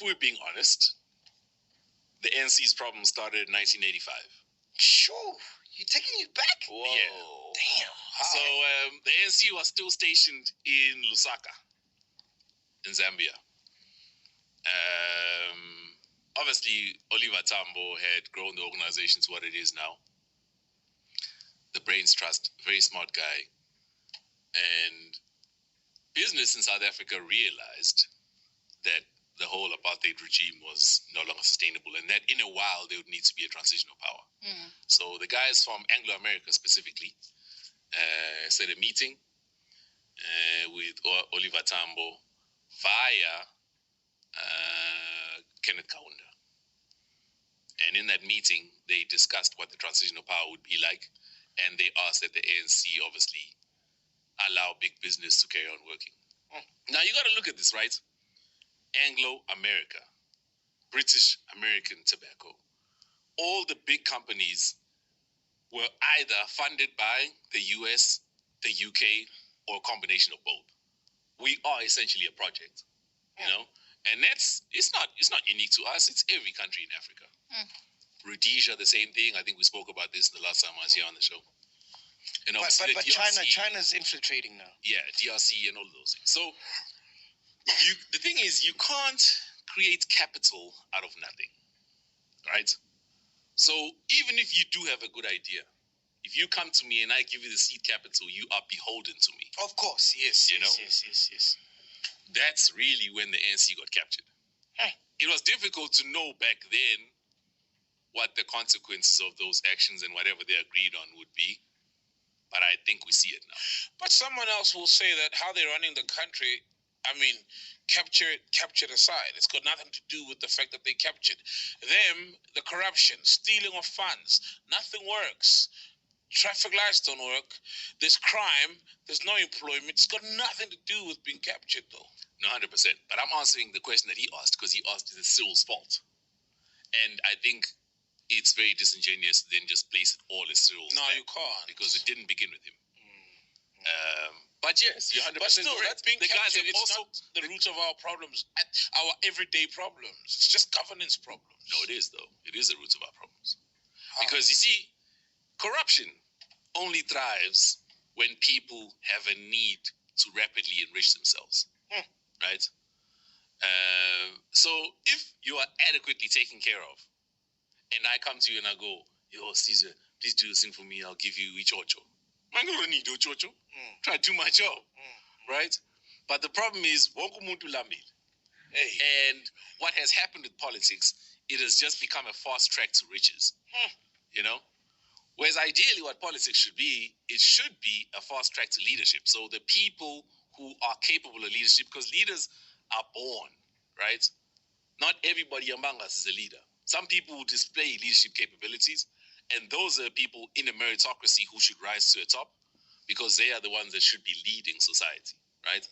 we're being honest, the ANC's problem started in 1985. Sure. You're taking it back? Whoa. Yeah. Damn. So the ANC was still stationed in Lusaka, in Zambia. Obviously, Oliver Tambo had grown the organization to what it is now. The Brains Trust, very smart guy. And business in South Africa realized that the whole apartheid regime was no longer sustainable and that in a while there would need to be a transitional power. So the guys from Anglo-America specifically set a meeting with Oliver Tambo via Kenneth Kaunda. And in that meeting, they discussed what the transitional power would be like, and they asked that the ANC obviously allow big business to carry on working. Now, you got to look at this, right? Anglo-America, British American Tobacco, all the big companies were either funded by the US, the UK, or a combination of both. We are essentially a project, you know? And it's not unique to us, it's every country in Africa. Rhodesia, the same thing. I think we spoke about this the last time I was here on the show. And But DRC, China's infiltrating now. Yeah, DRC and all of those things. So the thing is, you can't create capital out of nothing, right? So even if you do have a good idea, if you come to me and I give you the seed capital, you are beholden to me. Of course, yes. Yes. That's really when the ANC got captured. It was difficult to know back then what the consequences of those actions and whatever they agreed on would be. But I think we see it now. But someone else will say that how they're running the country, I mean, captured aside. It's got nothing to do with the fact that they captured them. The corruption, stealing of funds, nothing works. Traffic lights don't work. There's crime. There's no employment. It's got nothing to do with being captured, though. No, 100%. But I'm answering the question that he asked because he asked, is it Cyril's fault? And I think it's very disingenuous to then just place it all as Cyril's No, fault you can't. because it didn't begin with him. But yes, you're 100% But still, correct. that's being The guys captured. have It's also not the root of our problems, our everyday problems. It's just governance problems. No, it is, though. It is the root of our problems. Because you see, corruption only thrives when people have a need to rapidly enrich themselves, right? So if you are adequately taken care of, and I come to you and I go, yo, Sizwe, please do this thing for me, I'll give you ichocho. I'm going to need ichocho. Try to do my job, right? But the problem is, wonke umuntu lambile. And what has happened with politics, it has just become a fast track to riches, you know? Whereas ideally what politics should be, it should be a fast track to leadership. So the people who are capable of leadership, because leaders are born, right? Not everybody among us is a leader. Some people will display leadership capabilities, and those are people in a meritocracy who should rise to the top because they are the ones that should be leading society, right?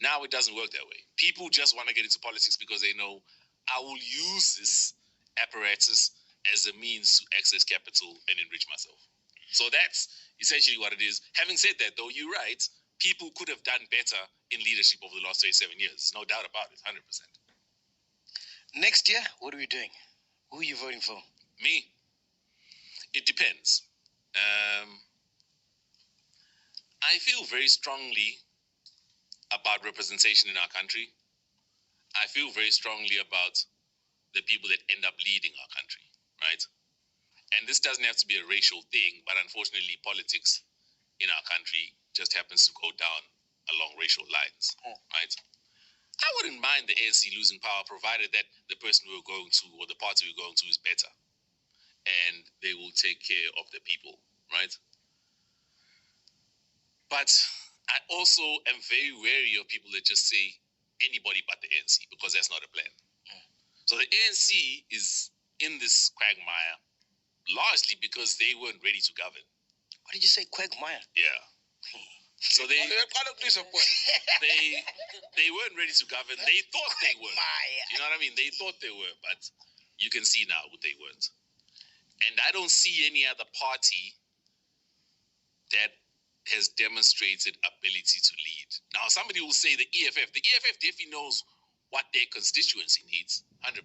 Now it doesn't work that way. People just want to get into politics because they know I will use this apparatus as a means to access capital and enrich myself. So that's essentially what it is. Having said that, though, you're right. People could have done better in leadership over the last 27 years. There's no doubt about it, 100%. Next year, what are we doing? Who are you voting for? Me? It depends. I feel very strongly about representation in our country. I feel very strongly about the people that end up leading our country, right? And this doesn't have to be a racial thing, but unfortunately, politics in our country just happens to go down along racial lines, right? I wouldn't mind the ANC losing power provided that the person we were going to or the party we're going to is better and they will take care of the people, right? But I also am very wary of people that just say anybody but the ANC because that's not a plan. So the ANC is in this quagmire largely because they weren't ready to govern. What did you say, quagmire? Yeah. So they weren't ready to govern. They thought they were. You know what I mean? They thought they were, but you can see now they weren't. And I don't see any other party that has demonstrated ability to lead. Now, somebody will say the EFF. The EFF definitely knows what their constituency needs, 100%.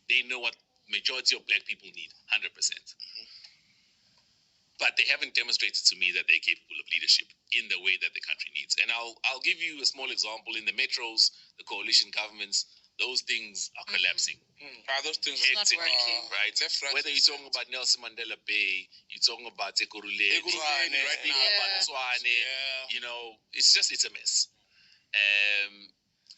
They know what majority of black people need, 100%. But they haven't demonstrated to me that they're capable of leadership in the way that the country needs. And I'll give you a small example. In the metros, the coalition governments, those things are collapsing. Those things It's are not working. Right? Left, right, Whether you're and talking about Nelson Mandela Bay, you're talking about Ekurhuleni, Ekurhuleni right now. Tswane, Yeah. you know, it's a mess.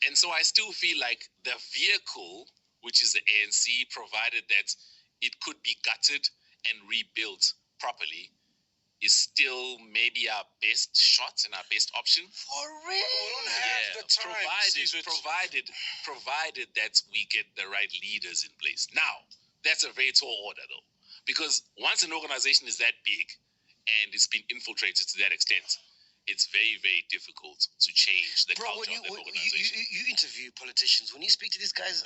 And so I still feel like the vehicle, which is the ANC, provided that it could be gutted and rebuilt properly, is still maybe our best shot and our best option. For real? We don't have the time. Provided that we get the right leaders in place. Now, that's a very tall order, though, because once an organization is that big and it's been infiltrated to that extent, it's very, very difficult to change the culture of that organization. You interview politicians. When you speak to these guys,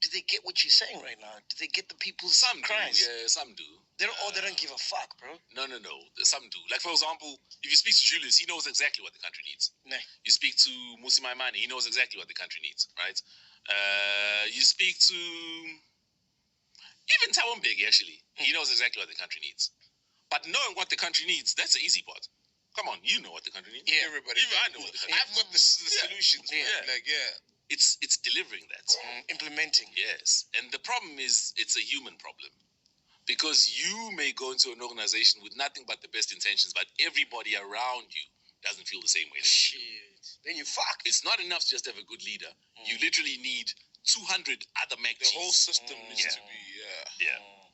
do they get what you're saying right now? Do they get the people's Some cries? do, yeah, some do. They don't give a fuck, bro. No. Some do. Like, for example, if you speak to Julius, he knows exactly what the country needs. Nah. You speak to Musi Maimane, he knows exactly what the country needs, right? You speak to even Thabo Mbeki, actually. He knows exactly what the country needs. But knowing what the country needs, that's the easy part. Come on, you know what the country needs. Yeah, everybody. Even I know what the country I've got the solutions. Yeah. Yeah. It's delivering that. Implementing. Yes. And the problem is it's a human problem. Because you may go into an organization with nothing but the best intentions, but everybody around you doesn't feel the same way. Shit. Then you fuck. It's not enough to just have a good leader. You literally need 200 other Mac The whole system needs Yeah. to be, Yeah.